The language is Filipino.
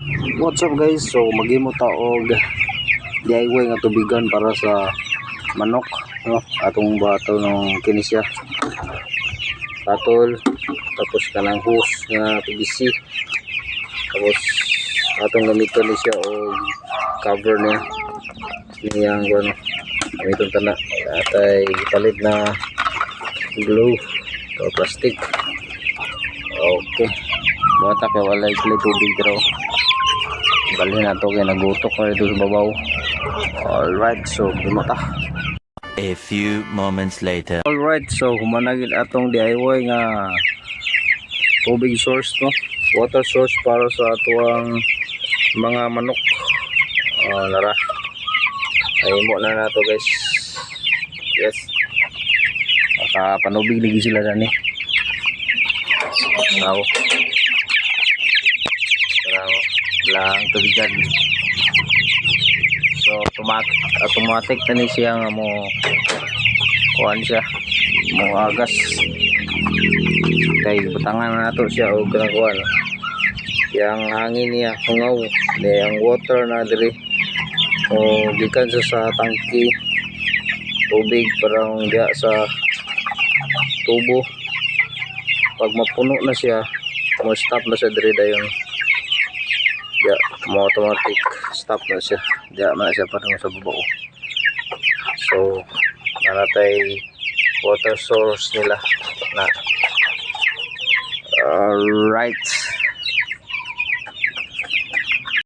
What's up guys? So maghimo ta og DIY nga tubigan para sa manok, no? Atong bato ng kinisya. Katol, tapos kanang hose nga PVC. Tapos atong gamiton ni siya og cover niya. Niyang ano, gamiton ta na atay palit na glue o plastic. Okay. Buhat kay walay tubig pero bali na to kaya nagutok na dito sa babaw. Alright, so bumata. A few moments later. Alright, so humanagin atong DIY nga tubig source, no? Water source para sa atuang mga manok. Lara. Ay mo na nato guys. Yes. Panubig lagi sila dani. Tao. Lang tubigan. So automatic na ni siya nga mo kuan siya mo agas kay butangan na nato siya og kuan yang hangin niya hungaw ang water na diri o gikan sa tangki tubig parang diya sa tubo pag mapuno na siya mo stop na siya diri dayon ya mo automatic stop na siya diya man siya parang sa babaw. So nanatay water source nila na alright.